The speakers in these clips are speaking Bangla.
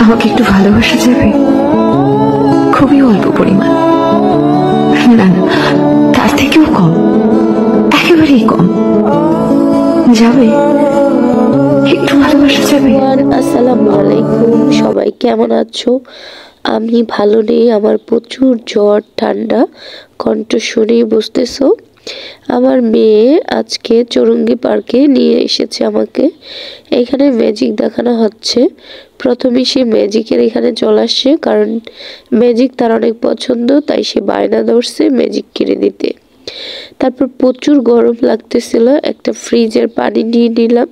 আমাকে একটু ভালোবাসা যাবে? খুবই অল্প পরিমাণ, না না তার থেকেও কম, একেবারেই কম। যাবে? একটু ভালোবাসা যাবে? আসসালামু আলাইকুম, সবাই কেমন আছো? আমি ভালো নেই, আমার প্রচুর জ্বর ঠান্ডা, কণ্ঠ শুনেই বুঝতেছো। আমার মেয়ে আজকে চৌরঙ্গি পার্কে নিয়ে এসেছে আমাকে। এখানে ম্যাজিক দেখানো হচ্ছে। প্রথমে সে ম্যাজিকের এখানে চলে আসছে, কারণ ম্যাজিক তার অনেক পছন্দ, তাই সে বায়না ধরছে ম্যাজিক কিনে দিতে। তারপর প্রচুর গরম লাগতেছিল, একটা ফ্রিজের পানি নিয়ে নিলাম,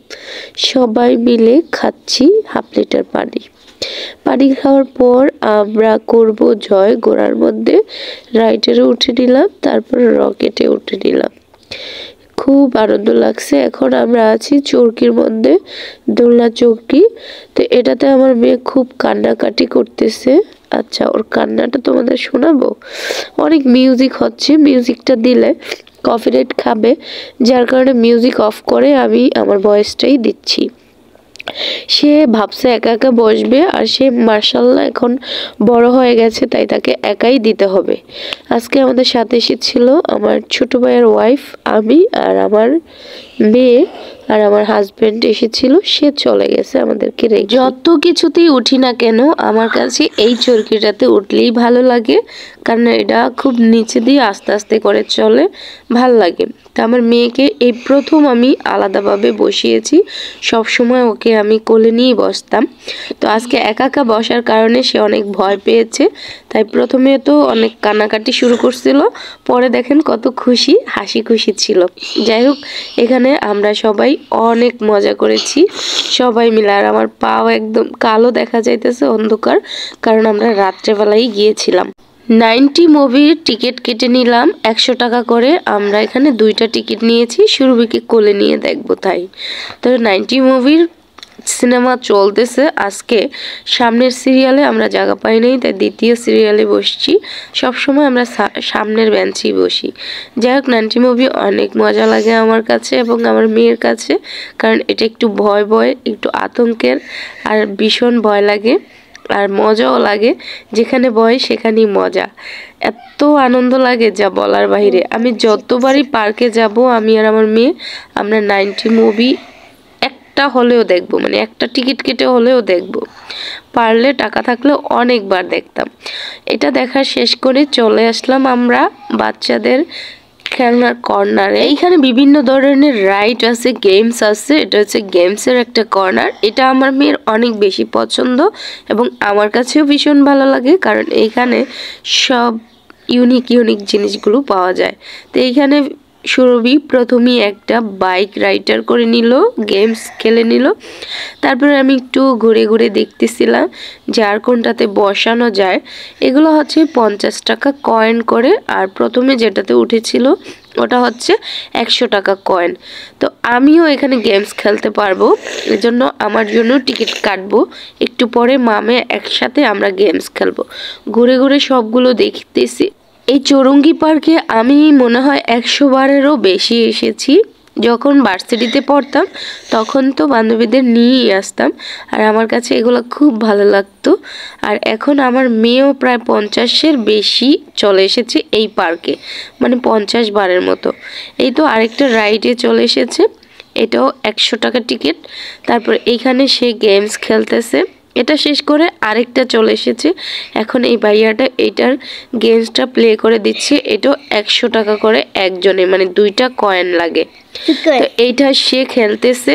সবাই মিলে খাচ্ছি হাফ লিটার পানি। পানি খাওয়ার পর আমরা করব জয়, ঘোড়ার মধ্যে রাইডারে উঠে নিলাম, তারপর রকেটে উঠে নিলাম। খুব আনন্দ লাগছে। এখন আমরা আছি চৌকির মধ্যে, দোলনা চৌকি। তো এটাতে আমার মেয়ে খুব কান্নাকাটি করতেছে। আচ্ছা, ওর কান্নাটা তোমাদের শোনাবো। অনেক মিউজিক হচ্ছে, মিউজিকটা দিলে কপিরাইট খাবে, যার কারণে মিউজিক অফ করে আমি আমার ভয়েসটাই দিচ্ছি। সে ভাবছে একা একা বসবে, আর সে মার্শাল্লাহ এখন বড় হয়ে গেছে, তাই তাকে একাই দিতে হবে। আজকে আমাদের সাথে এসেছিল আমার ছোট ভাইয়ের ওয়াইফ, আমি আর আমার মেয়ে আর আমার হাজবেন্ড এসেছিল, সে চলে গেছে আমাদেরকে রেখে। যত কিছুতেই উঠি না কেন, আমার কাছে এই চরকিটাতে উঠলেই ভালো লাগে, কারণ এটা খুব নিচে দিয়ে আস্তে আস্তে করে চলে, ভাল লাগে। তা আমার মেয়েকে এই প্রথম আমি আলাদাভাবে বসিয়েছি, সব সময় ওকে আমি কোলে নিয়ে বসতাম। তো আজকে একা একা বসার কারণে সে অনেক ভয় পেয়েছে, তাই প্রথমে তো অনেক কান্নাকাটি শুরু করছিল, পরে দেখেন কত খুশি, হাসি খুশি ছিল। যাই হোক, এখানে আমরা সবাই অনেক মজা করেছি সবাই মিলে। আর আমার পাও একদম কালো দেখা যাইতেছে, অন্ধকার, কারণ আমরা রাত্রেবেলায় গিয়েছিলাম। 90 মুভির টিকিট কেটে নিলাম 100 টাকা করে। আমরা এখানে 2টা টিকিট নিয়েছি, সুরভিকে কোলে নিয়ে দেখবো তাই। তো 90 মুভির সিনেমা চলতেছে আজকে। সামনের সিরিয়ালে আমরা জায়গা পাই নাই, তাই দ্বিতীয় সিরিয়ালে বসছি। সবসময় আমরা সামনের বেঞ্চেই বসি। যাই হোক, 90 মুভি অনেক মজা লাগে আমার কাছে এবং আমার মেয়ের কাছে, কারণ এটা একটু ভয় ভয়, একটু আতঙ্কের, আর ভীষণ ভয় লাগে আর মজাও লাগে। যেখানে ভয় সেখানেই মজা, এত আনন্দ লাগে যা বলার বাইরে। আমি যতবারই পার্কে যাব, আমি আর আমার মেয়ে, আমরা 90 মুভি একটা হলেও দেখবো, মানে একটা টিকিট কেটে হলেও দেখবো। পারলে টাকা থাকলে অনেকবার দেখতাম। এটা দেখা শেষ করে চলে আসলাম আমরা বাচ্চাদের খেলনার কর্নারে। এইখানে বিভিন্ন ধরনের রাইড আছে, গেমস আছে। এটা হচ্ছে গেমসের একটা কর্নার। এটা আমার মেয়ের অনেক বেশি পছন্দ এবং আমার কাছেও ভীষণ ভালো লাগে, কারণ এইখানে সব ইউনিক ইউনিক জিনিসগুলো পাওয়া যায়। তো এইখানে সুরভি প্রথমেই একটা বাইক রাইডার করে নিল, গেমস খেলে নিল। তারপরে আমি একটু ঘুরে ঘুরে দেখতেছিলাম যার কোনটাতে বসানো যায়। এগুলো হচ্ছে 50 টাকা কয়েন করে, আর প্রথমে যেটাতে উঠেছিল ওটা হচ্ছে 100 টাকা কয়েন। তো আমিও এখানে গেমস খেলতে পারবো, এজন্য আমার জন্য টিকিট কাটবো। একটু পরে মামে একসাথে আমরা গেমস খেলবো। ঘুরে ঘুরে সবগুলো দেখতেছি। এই চৌরঙ্গি পার্কে আমি মনে হয় 100 বারেরও বেশি এসেছি। যখন ভার্সিটিতে পড়তাম তখন তো বান্ধবীদের নিয়েই আসতাম, আর আমার কাছে এগুলো খুব ভালো লাগতো। আর এখন আমার মেয়েও প্রায় 50-এর বেশি চলে এসেছে এই পার্কে, মানে 50 বারের মতো। এই তো আরেকটা রাইডে চলে এসেছে, এটাও 100 টাকা টিকিট। তারপর এইখানে সে গেমস খেলতেছে। এটা শেষ করে আরেকটা চলে এসেছে। এখন এই ভাইয়াটা এটার গেমসটা প্লে করে দিচ্ছে। এটাও 100 টাকা করে একজনে, মানে 2টা কয়েন লাগে। তো এইটা সে খেলতেছে,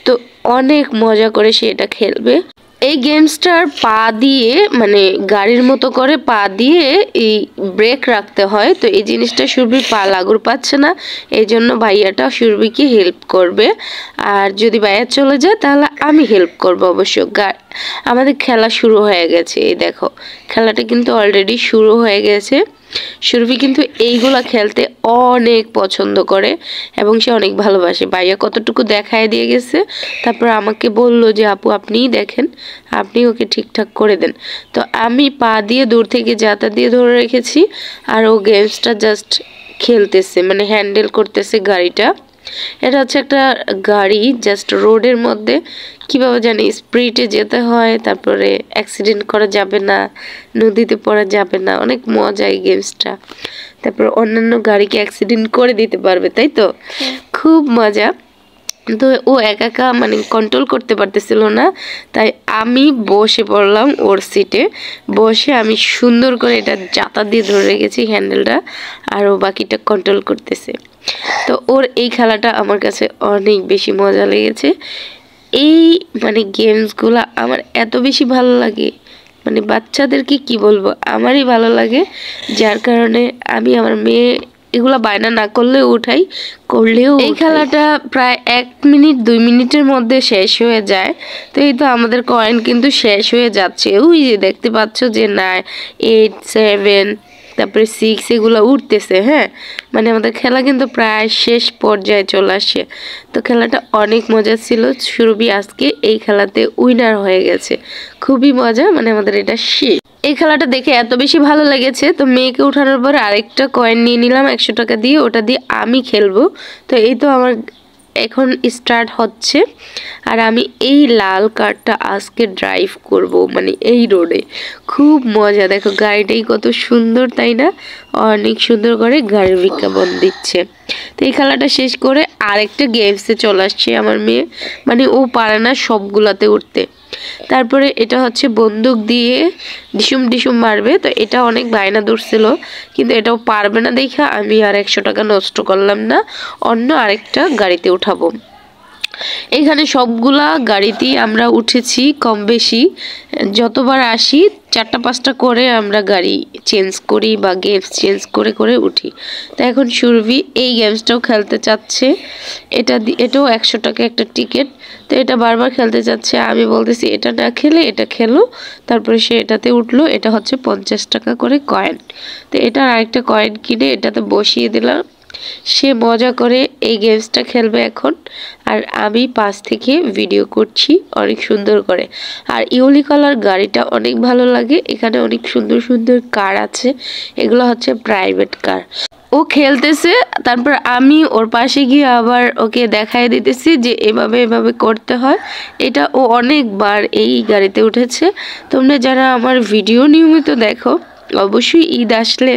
তো অনেক মজা করে সে এটা খেলবে। এই গেমসটার পা দিয়ে, মানে গাড়ির মতো করে পা দিয়ে এই ব্রেক রাখতে হয়। তো এই জিনিসটা সুরভির পা লাগুর পাচ্ছে না, এই জন্য ভাইয়াটা সুরভিকে হেল্প করবে। আর যদি ভাইয়া চলে যায় তাহলে আমি হেল্প করবো অবশ্য। আমাদের খেলা শুরু হয়ে গেছে, এই দেখো খেলাটা কিন্তু অলরেডি শুরু হয়ে গেছে। সুরভি কিন্তু এইগুলা খেলতে অনেক পছন্দ করে এবং সে অনেক ভালোবাসে। ভাইয়া কতটুকু দেখায় দিয়ে গেছে, তারপর আমাকে বলল যে আপু আপনিই দেখেন, আপনি ওকে ঠিকঠাক করে দেন। তো আমি পা দিয়ে দূর থেকে জাতা দিয়ে ধরে রেখেছি, আর ও গেমসটা জাস্ট খেলতেছে, মানে হ্যান্ডেল করতেছে গাড়িটা। এটা হচ্ছে একটা গাড়ি, জাস্ট রোডের মধ্যে কিভাবে জানি স্পিডে যেতে হয়, তারপরে অ্যাক্সিডেন্ট করা যাবে না, নদীতে পড়া যাবে না। অনেক মজা এই গেমসটা। তারপর অন্যান্য গাড়িকে অ্যাক্সিডেন্ট করে দিতে পারবে, তাই তো? খুব মজা। তো ও একা একা মানে কন্ট্রোল করতে পারতেছিল না, তাই আমি বসে পড়লাম ওর সিটে। বসে আমি সুন্দর করে এটা জাতা দিয়ে ধরে রেখেছি হ্যান্ডেলটা, আর ও বাকিটা কন্ট্রোল করতেছে। তো ওর এই খেলাটা আমার কাছে অনেক বেশি মজা লেগেছে। এই মানে গেমসগুলো আমার এত বেশি ভালো লাগে, মানে বাচ্চাদেরকে কি বলবো, আমারই ভালো লাগে। যার কারণে আমি আমার মেয়ে এগুলা বায়না না করলেও উঠাই, করলেও এই খেলাটা প্রায় 1 মিনিট 2 মিনিটের মধ্যে শেষ হয়ে যায়। তো এই তো আমাদের কয়েন কিন্তু শেষ হয়ে যাচ্ছে। ওই যে দেখতে পাচ্ছ যে 9 8 7 তারপরে 6 এগুলো উঠতেছে। হ্যাঁ, মানে আমাদের খেলা কিন্তু প্রায় শেষ পর্যায়ে চলে আসে। তো খেলাটা অনেক মজা ছিল। সুরভি আজকে এই খেলাতে উইনার হয়ে গেছে। খুবই মজা, মানে আমাদের এটা শেষ। এই খেলাটা দেখে এত বেশি ভালো লেগেছে, তো মেয়েকে উঠানোর পর আরেকটা কয়েন নিয়ে নিলাম 100 টাকা দিয়ে, ওটা দিয়ে আমি খেলবো। তো এই তো আমার এখন স্টার্ট হচ্ছে, আর আমি এই লাল কারটা আজকে ড্রাইভ করব, মানে এই রোডে। খুব মজা, দেখো গাড়িটাই কত সুন্দর, তাই না? অনেক সুন্দর করে গাড়ির বিজ্ঞাপন দিচ্ছে। তো এই খেলাটা শেষ করে আরেকটা গেমসে চলে আসছে আমার মেয়ে, মানে ও পারে না সবগুলাতে উঠতে। তারপরে এটা হচ্ছে বন্দুক দিয়ে ডিসুম ডিসুম মারবে। তো এটা অনেক বায়না ধরছিল, কিন্তু এটাও পারবে না দেখা আমি আর 100 টাকা নষ্ট করলাম না, অন্য আরেকটা গাড়িতে উঠাবো। এখানে সবগুলা গাড়িতেই আমরা উঠেছি কম বেশি। যতবার আসি 4টা 5টা করে আমরা গাড়ি চেঞ্জ করি বা গেমস চেঞ্জ করে করে উঠি। তো এখন সুরভি এই গেমসটাও খেলতে চাচ্ছে। এটাও 100 টাকা একটা টিকিট। তো এটা বারবার খেলতে চাচ্ছে, আমি বলতেছি এটা না খেলে এটা খেলো। তারপরে সে এটাতে উঠলো। এটা হচ্ছে 50 টাকা করে কয়েন। তো এটার আরেকটা কয়েন কিনে এটাতে বসিয়ে দিলাম। সে মজা করে এই গেমসটা খেলবে এখন, আর আমি পাশ থেকে ভিডিও করছি অনেক সুন্দর করে। আর ইউলি কালার গাড়িটা অনেক ভালো লাগে। এখানে অনেক সুন্দর সুন্দর কার আছে, এগুলো হচ্ছে প্রাইভেট কার। ও খেলতেছে, তারপর আমি ওর পাশে গিয়ে আবার ওকে দেখাই দিতেছি যে এভাবে এভাবে করতে হয়। এটা ও অনেকবার এই গাড়িতে উঠেছে। তোমরা যারা আমার ভিডিও নিয়মিত দেখো, অবশ্যই ঈদ আসলে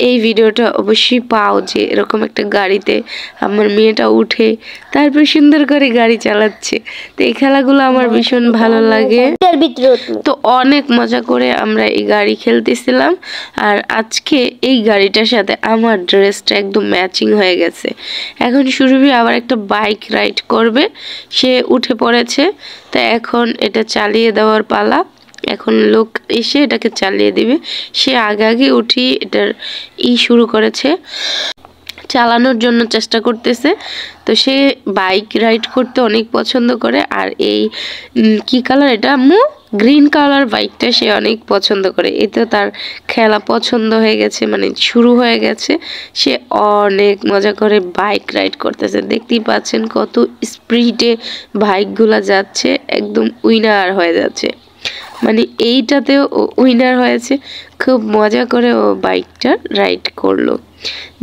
এই ভিডিওটা অবশ্যই পাও যে এরকম একটা গাড়িতে আমার মেয়েটা উঠে তারপর সুন্দর করে গাড়ি চালাচ্ছে। তো এই খেলাগুলো আমার ভীষণ ভালো লাগে। তো অনেক মজা করে আমরা এই গাড়ি খেলতেছিলাম। আর আজকে এই গাড়িটার সাথে আমার ড্রেসটা একদম ম্যাচিং হয়ে গেছে। এখন সুরভি আবার একটা বাইক রাইড করবে, সে উঠে পড়েছে। তো এখন এটা চালিয়ে দেওয়ার পালা। এখন লোক এসে এটাকে চালিয়ে দিবে। সে আগে আগে উঠি এটার শুরু করেছে, চালানোর জন্য চেষ্টা করতেছে। তো সে বাইক রাইড করতে অনেক পছন্দ করে। আর এই কি কালার এটা আম্মু, গ্রিন কালার বাইকটা সে অনেক পছন্দ করে। এতে তার খেলা পছন্দ হয়ে গেছে, মানে শুরু হয়ে গেছে। সে অনেক মজা করে বাইক রাইড করতেছে। দেখতেই পাচ্ছেন কত স্পিডে বাইকগুলা যাচ্ছে, একদম উইনার হয়ে যাচ্ছে। মানে এইটাতেও উইনার হয়েছে। খুব মজা করে ও বাইকটা রাইড করলো।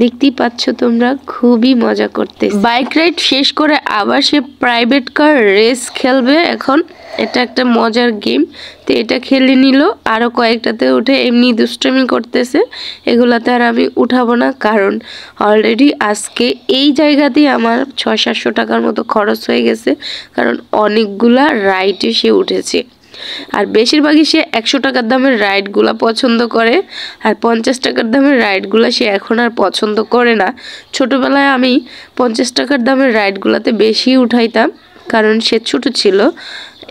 দেখতেই পাচ্ছ তোমরা, খুবই মজা করতে। বাইক রাইড শেষ করে আবার সে প্রাইভেট কার রেস খেলবে এখন। এটা একটা মজার গেম। তো এটা খেলে নিল। আরও কয়েকটাতে উঠে এমনি দুষ্টুমি করতেছে। এগুলাতে আর আমি উঠাবো না, কারণ অলরেডি আজকে এই জায়গাতেই আমার 600-700 টাকার মতো খরচ হয়ে গেছে, কারণ অনেকগুলা রাইডে সে উঠেছে। আর বেশিরভাগই সে 100 টাকার দামের রাইডগুলো পছন্দ করে, আর 50 টাকার দামের রাইডগুলো সে এখন আর পছন্দ করে না। ছোটবেলায় আমি 50 টাকার দামের রাইডগুলোতে বেশি উঠাইতাম, কারণ সে ছোট ছিল,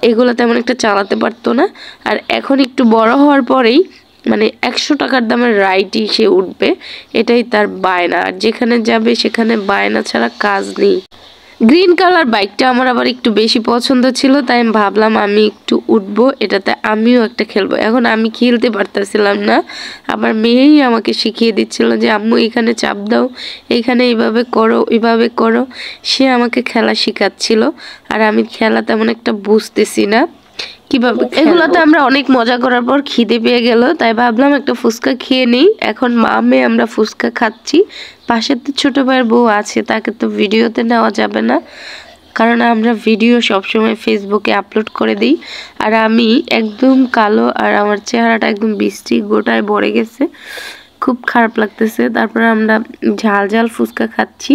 এগুলো তেমন একটা চালাতে পারতো না। আর এখন একটু বড় হওয়ার পরেই মানে 100 টাকার দামের রাইডই সে উঠবে, এটাই তার বায়না। আর যেখানে যাবে সেখানে বায়না ছাড়া কাজ নেই। গ্রিন কালার বাইকটা আমার আবার একটু বেশি পছন্দ ছিল, তাই আমি ভাবলাম আমি একটু উঠবো এটাতে, আমিও একটা খেলবো। এখন আমি খেলতে পারতেছিলাম না, আমার মেয়েই আমাকে শিখিয়ে দিচ্ছিল যে আম্মু এখানে চাপ দাও, এইখানে এইভাবে করো, এইভাবে করো। সে আমাকে খেলা শেখাচ্ছিল, আর আমি খেলা তেমন একটা বুঝতেছি না, কিভাবে এগুলোতে আমরা অনেক মজা করার পর খিদে পেয়ে গেল, তাই ভাবলাম একটা ফুচকা খেয়ে নিই। এখন মা মেয়ে আমরা ফুচকা খাচ্ছি। পাশে তো ছোট ভাইয়ের বউ আছে, তাকে তো ভিডিওতে নেওয়া যাবে না, কারণ আমরা ভিডিও সবসময় ফেসবুকে আপলোড করে দিই। আর আমি একদম কালো, আর আমার চেহারাটা একদম বৃষ্টি গোটায় ভরে গেছে, খুব খারাপ লাগতেছে। তারপরে আমরা ঝাল ঝাল ফুচকা খাচ্ছি।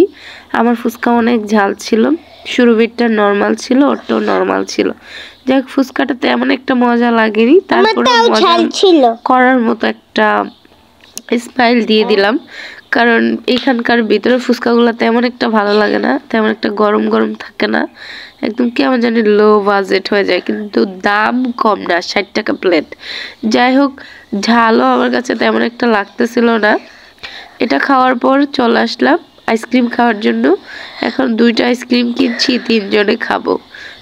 আমার ফুচকা অনেক ঝাল ছিল, সুরভিরটা নর্মাল ছিল, ওরটাও নর্মাল ছিল। যাই হোক, ফুচকাটা তেমন একটা মজা লাগেনি, তারপরে মজা করার মতো একটা স্মাইল দিয়ে দিলাম, কারণ এখানকার ভিতরে ফুচকাগুলো তেমন একটা ভালো লাগে না, তেমন একটা গরম গরম থাকে না, একদম কেমন জানি লো বাজেট হয়ে যায়, কিন্তু দাম কম না, 60 টাকা প্লেট। যাই হোক, ঝালও আমার কাছে তেমন একটা লাগতেছিল না। এটা খাওয়ার পর চলে আসলাম আইসক্রিম খাওয়ার জন্য। এখন 2টা আইসক্রিম কিনছি, 3 জনে খাবো,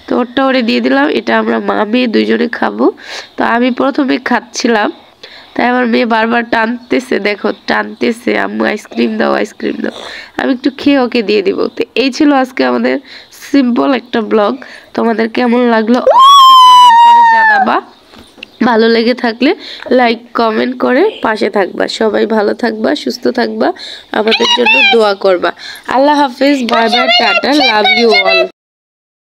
তো ওরটা ওরে দিয়ে দিলাম। এটা আমরা মা মেয়ে 2 জনে খাবো। তো আমি প্রথমে খাচ্ছিলাম, তাই আমার মেয়ে বারবার টানতেছে, দেখো টানতেছে, আম্মু আইসক্রিম দাও আইসক্রিম দাও। আমি একটু খেয়ে ওকে দিয়ে দিব। তো এই ছিল আজকে আমাদের সিম্পল একটা ব্লগ। তোমাদের কেমন লাগলো কমেন্ট করে জানাবা। ভালো লেগে থাকলে লাইক কমেন্ট করে পাশে থাকবা। সবাই ভালো থাকবা, সুস্থ থাকবা, আমাদের জন্য দোয়া করবা। আল্লাহ হাফেজ, bye bye, tata, love you all.